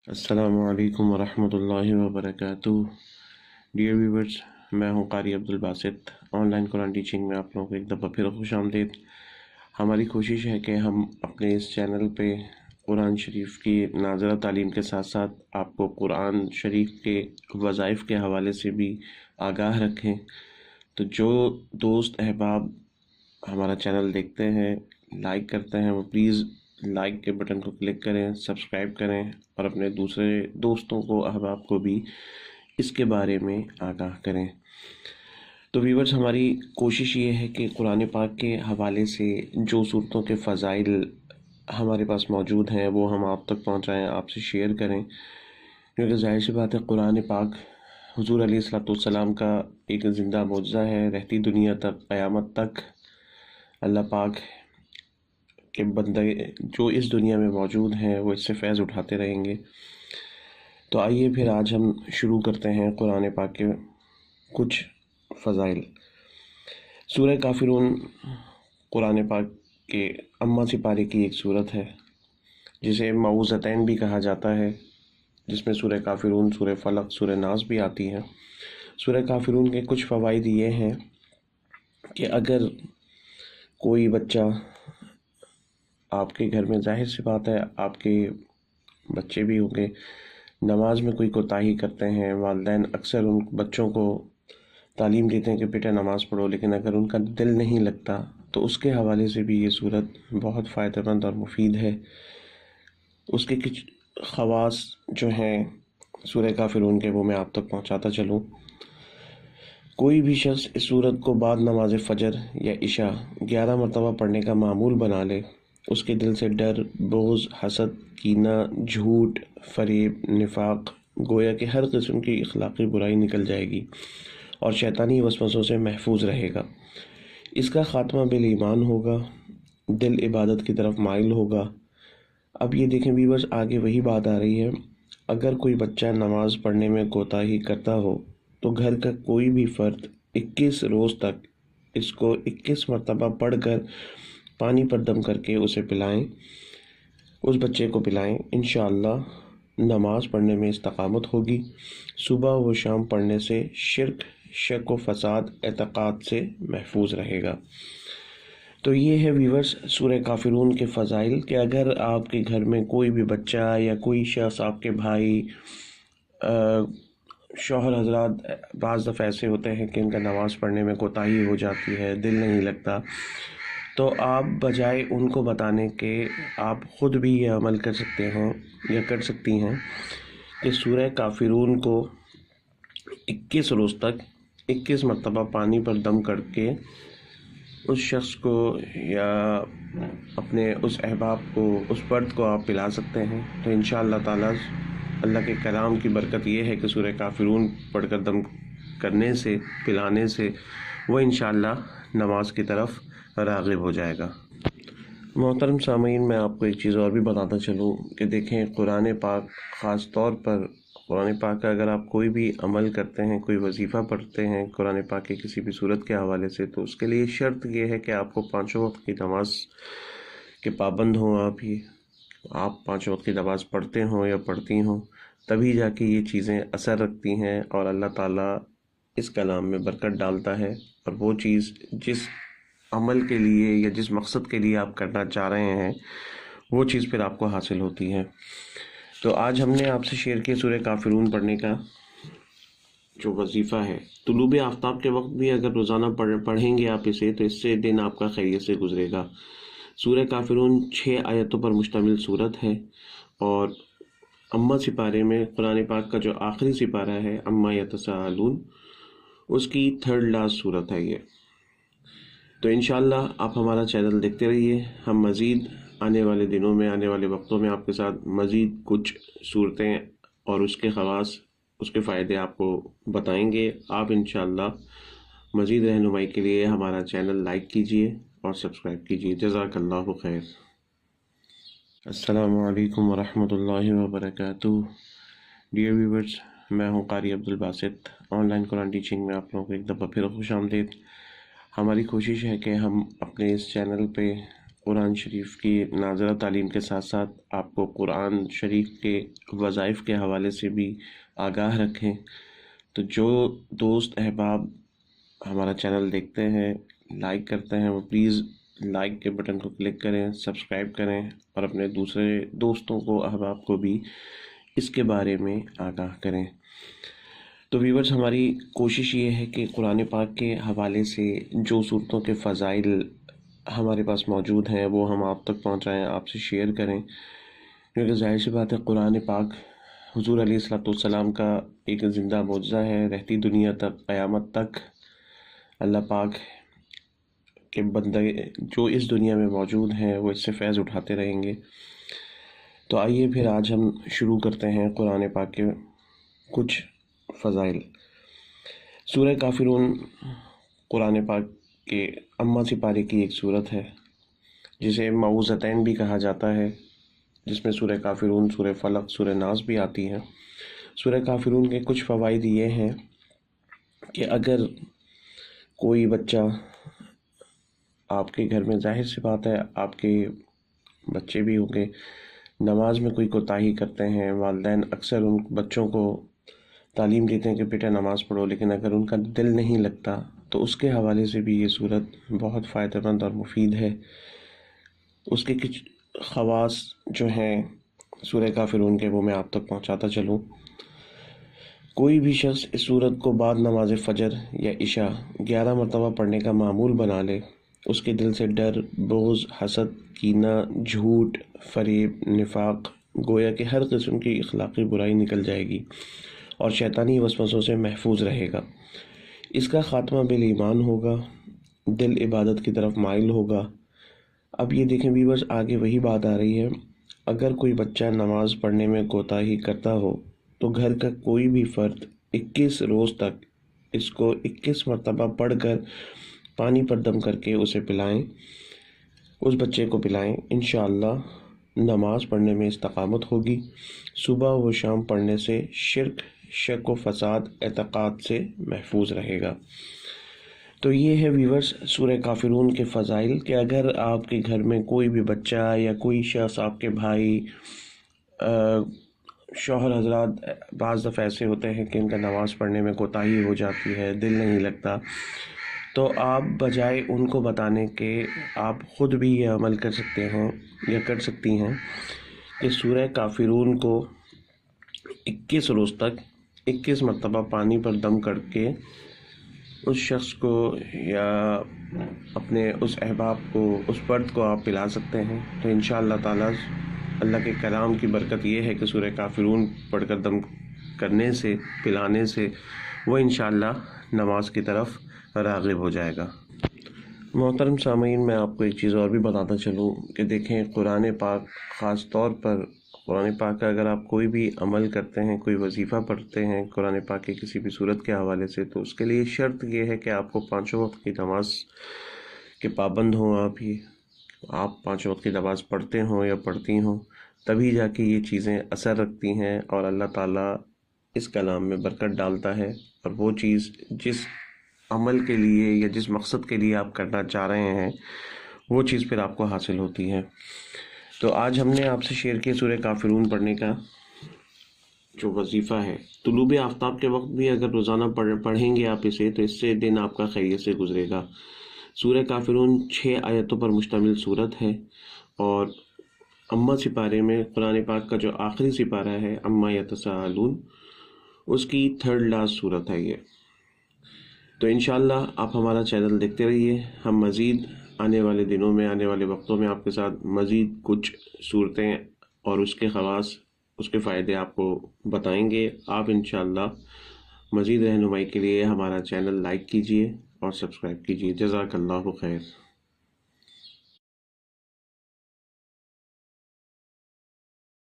अस्सलामु अलैकुम वरहमतुल्लाहि वबरकातुह। डियर व्यूवर्स, मैं हूं कारी अब्दुल बासित। ऑनलाइन कुरान टीचिंग में आप लोगों को एक दफ़ा फिर खुश आमदीद। हमारी कोशिश है कि हम अपने इस चैनल पे कुरान शरीफ की नाज़रा तालीम के साथ साथ आपको कुरान शरीफ के वज़ाइफ के हवाले से भी आगाह रखें। तो जो दोस्त अहबाब हमारा चैनल देखते हैं, लाइक करते हैं, वो प्लीज़ लाइक के बटन को क्लिक करें, सब्सक्राइब करें और अपने दूसरे दोस्तों को, अहबाब को भी इसके बारे में आगाह करें। तो व्यूवर्स, हमारी कोशिश ये है कि कुरान पाक के हवाले से जो सूरतों के फ़ज़ाइल हमारे पास मौजूद हैं वो हम आप तक पहुंचाएं, आपसे शेयर करें, क्योंकि ज़ाहिर सी बात है कुरान पाक हुज़ूर अलैहिस्सलाम का एक ज़िंदा मौजज़ा है। रहती दुनिया तक, क़यामत तक अल्लाह पाक के बंदे जो इस दुनिया में मौजूद हैं वो इससे फ़ैज़ उठाते रहेंगे। तो आइए फिर आज हम शुरू करते हैं कुरान पाक के कुछ फ़ज़ाइल। सूरह काफ़िरून कुरान पाक के अम्मा सिपारे की एक सूरत है जिसे मऊज़तैन भी कहा जाता है, जिसमें सूरह काफ़िरून, सूरह फ़लक, सूरह नास भी आती हैं। सूरह काफ़िरून के कुछ फ़वाइद ये हैं कि अगर कोई बच्चा आपके घर में, जाहिर सी बात है आपके बच्चे भी होंगे, नमाज में कोई कोताही करते हैं, वालिदैन अक्सर उन बच्चों को तालीम देते हैं कि बेटा नमाज़ पढ़ो, लेकिन अगर उनका दिल नहीं लगता तो उसके हवाले से भी ये सूरत बहुत फ़ायदेमंद और मुफीद है। उसके कुछ ख़वास जो हैं सूरह काफ़िरून के, वो मैं आप तक पहुंचाता चलूँ। कोई भी शख्स इस सूरत को बाद नमाज फ़जर या इशा 11 मरतबा पढ़ने का मामूल बना ले, उसके दिल से डर, बोझ, हसद, कीना, झूठ, फरेब, निफाक, गोया कि हर किस्म की अखलाक़ी बुराई निकल जाएगी और शैतानी वसवसों से महफूज रहेगा। इसका ख़ात्मा बिल ईमान होगा, दिल इबादत की तरफ माइल होगा। अब ये देखें व्यूअर्स, आगे वही बात आ रही है, अगर कोई बच्चा नमाज़ पढ़ने में कोताही करता हो तो घर का कोई भी फ़र्द 21 रोज़ तक इसको 21 मरतबा पढ़कर पानी पर दम करके उसे पिलाएं, उस बच्चे को पिलाएं। इंशाअल्लाह नमाज़ पढ़ने में इस्तकामत होगी। सुबह व शाम पढ़ने से शिर्क, शक व फसाद, एतक़ाद से महफूज रहेगा। तो ये है व्यूवर्स सूरह काफ़िरून के फ़ज़ाइल कि अगर आपके घर में कोई भी बच्चा या कोई शख्स, आपके भाई, शौहर हज़रात, बाज़ दफ़ा ऐसे होते हैं कि इनका नमाज़ पढ़ने में कोताही हो जाती है, दिल नहीं लगता, तो आप बजाय उनको बताने के आप ख़ुद भी ये अमल कर सकते हैं या कर सकती हैं कि सूरह काफ़िरून को 21 रोज़ तक 21 मरतबा पानी पर दम करके उस शख्स को या अपने उस अहबाब को, उस फर्द को आप पिला सकते हैं। तो इंशाअल्लाह ताला अल्लाह के कलाम की बरकत ये है कि सूरह काफ़िरून पढ़कर दम करने से, पिलाने से वो इंशाअल्लाह नमाज की तरफ राग़िब हो जाएगा। मोहतरम सामीन, मैं आपको एक चीज़ और भी बताता चलूँ कि देखें कुरान पाक, ख़ास तौर पर कुरान पाक का अगर आप कोई भी अमल करते हैं, कोई वजीफ़ा पढ़ते हैं कुरान पाक के किसी भी सूरत के हवाले से, तो उसके लिए शर्त ये है कि आपको 5 वक्त की नमाज के पाबंद हों। आप 5 वक्त की नमाज़ पढ़ते हों या पढ़ती हों, तभी जाके ये चीज़ें असर रखती हैं और अल्लाह ताला इस कलाम में बरकत डालता है और वो चीज़ जिस अमल के लिए या जिस मकसद के लिए आप करना चाह रहे हैं वो चीज़ फिर आपको हासिल होती है। तो आज हमने आपसे शेयर किया सूरह काफ़िरून पढ़ने का जो वजीफ़ा है। तुलूब आफ्ताब के वक्त भी अगर रोज़ाना पढ़ेंगे आप इसे, तो इससे दिन आपका खैरियत से गुजरेगा। सूरह काफ़िरून 6 आयतों पर मुश्तमिल सूरत है और अम्मा सिपारे में कुरान पाक का जो आखिरी सिपारा है, अम्मा यतसाअलून, उसकी 3rd लास्ट सूरत है ये। तो इंशाअल्लाह आप हमारा चैनल देखते रहिए। हम मज़ीद आने वाले दिनों में, आने वाले वक्तों में आपके साथ मज़ीद कुछ सूरतें और उसके ख़वास, उसके फ़ायदे आपको बताएंगे। आप इंशाअल्लाह मज़ीद रहनुमाई के लिए हमारा चैनल लाइक कीजिए और सब्सक्राइब कीजिए। जज़ाकल्लाहु खैर। अस्सलामु अलैकुम वरहमतुल्लाहि वबरकातुह। डियर व्यूवर्स, मैं हूं कारी अब्दुल बासित। ऑनलाइन कुरान टीचिंग में आप लोगों को एक दफ़ा फिर खुश आमदीद। हमारी कोशिश है कि हम अपने इस चैनल पे قرآن شریف کی ناظرہ تعلیم کے ساتھ ساتھ آپ کو قرآن شریف کے وظائف کے حوالے سے بھی آگاہ رکھیں۔ تو جو دوست احباب ہمارا چینل دیکھتے ہیں، لائک کرتے ہیں، وہ پلیز لائک کے بٹن کو کلک کریں، سبسکرائب کریں اور اپنے دوسرے دوستوں کو، احباب کو بھی اس کے بارے میں آگاہ کریں۔ تو ویورز، ہماری کوشش یہ ہے کہ قرآن پاک کے حوالے سے جو صورتوں کے فضائل ہمارے پاس موجود ہیں وہ ہم آپ تک پہنچائیں، آپ سے شیئر کریں، کیونکہ ظاہر سی بات ہے قرآن پاک حضور علیہ الصلوۃ والسلام کا ایک زندہ معجزہ ہے۔ رہتی دنیا تک، قیامت تک اللہ پاک کے بندے جو اس دنیا میں موجود ہیں وہ اس سے فیض اٹھاتے رہیں گے۔ تو آئیے پھر آج ہم شروع کرتے ہیں قرآن پاک کے کچھ فضائل۔ سورہ کافرون قرآن پاک کے اما سپارے کی ایک صورت ہے جسے معوذتین بھی کہا جاتا ہے، جس میں سورہ کافرون، سورہ فلق، سورہ ناس بھی آتی ہیں۔ سورہ کافرون کے کچھ فوائد یہ ہیں کہ اگر کوئی بچہ آپ کے گھر میں، ظاہر سی بات ہے آپ کے بچے بھی ہوں گے، نماز میں کوئی کوتاہی کرتے ہیں، والدین اکثر ان بچوں کو تعلیم دیتے ہیں کہ بیٹا نماز پڑھو، لیکن اگر ان کا دل نہیں لگتا تو اس کے حوالے سے بھی یہ صورت بہت فائدہ مند اور مفید ہے۔ اس کے کچھ خواص جو ہیں سورہ کافرون کے وہ میں آپ تک پہنچاتا چلوں۔ کوئی بھی شخص اس صورت کو بعد نماز فجر یا عشاء 11 مرتبہ پڑھنے کا معمول بنا لے، اس کے دل سے ڈر، بغض، حسد، کینہ، جھوٹ، فریب، نفاق، گویا کہ ہر قسم کی اخلاقی برائی نکل جائے گی اور شیطانی وسوسوں سے محفوظ رہے گا۔ اس کا خاتمہ بالایمان ہوگا، دل عبادت کی طرف مائل ہوگا۔ اب یہ دیکھیں ویورز، آگے وہی بات آ رہی ہے، اگر کوئی بچہ نماز پڑھنے میں کوتاہی کرتا ہو تو گھر کا کوئی بھی فرد 21 روز تک اس کو 21 مرتبہ پڑھ کر پانی پر دم کر کے اسے پلائیں، اس بچے کو پلائیں۔ انشاءاللہ نماز پڑھنے میں استقامت ہوگی، صبح و شام پڑھنے سے شرک، شک و فساد، اعتقاد سے محفوظ رہے گا۔ تو یہ ہے ویورز سورہ کافرون کے فضائل، کہ اگر آپ کے گھر میں کوئی بھی بچہ یا کوئی شخص، آپ کے بھائی، شوہر حضرات، بعض دفعہ ایسے ہوتے ہیں کہ ان کا نماز پڑھنے میں کوتاہی ہو جاتی ہے، دل نہیں لگتا، تو آپ بجائے ان کو بتانے کے آپ خود بھی یہ عمل کر سکتے ہیں یا کر سکتی ہیں کہ سورہ کافرون کو 21 روز تک 21 مرتبہ پانی پر دم کر کے اس شخص کو یا اپنے اس احباب کو، اس فرد کو آپ پلا سکتے ہیں۔ تو انشاءاللہ تعالیٰ اللہ کے کلام کی برکت یہ ہے کہ سورہ کافرون پڑھ کر دم کرنے سے، پلانے سے وہ انشاءاللہ نماز کی طرف راغب ہو جائے گا۔ محترم سامعین، میں آپ کو ایک چیز اور بھی بتاتا چلوں کہ دیکھیں قرآن پاک، خاص طور پر قرآن پاک کا اگر آپ کوئی بھی عمل کرتے ہیں، کوئی وظیفہ پڑھتے ہیں قرآن پاک کے کسی بھی صورت کے حوالے سے، تو اس کے لیے شرط یہ ہے کہ آپ کو 5 وقت کی نماز کے پابند ہوں، آپ 5 وقت کی نماز پڑھتے ہوں یا پڑھتی ہوں، تبھی جا کے یہ چیزیں اثر رکھتی ہیں اور اللہ تعالیٰ اس کلام میں برکت ڈالتا ہے، اور وہ چیز جس عمل کے لیے یا جس مقصد کے لیے آپ کرنا چاہ رہے ہیں وہ چیز پھر آپ کو حاصل ہوتی ہے۔ تو آج ہم نے آپ سے شیئر کیا سورہ کافرون پڑھنے کا جو وظیفہ ہے۔ طلوع آفتاب کے وقت بھی اگر روزانہ پڑھیں گے آپ اسے، تو اس سے دن آپ کا خیریت سے گزرے گا۔ سورہ کافرون 6 آیتوں پر مشتمل صورت ہے، اور اما سپارے میں قرآن پاک کا جو آخری سپارہ ہے، اما یتساءلون، اس کی 3rd لاسٹ صورت ہے یہ۔ تو انشاءاللہ آپ ہمارا چینل دیکھتے رہیے، ہم مزید آنے والے دنوں میں، آنے والے وقتوں میں آپ کے ساتھ مزید کچھ صورتیں اور اس کے خواص، اس کے فائدے آپ کو بتائیں گے۔ آپ انشاءاللہ مزید رہنمائی کے لیے ہمارا چینل لائک کیجئے اور سبسکرائب کیجئے۔ جزاک اللہ خیر۔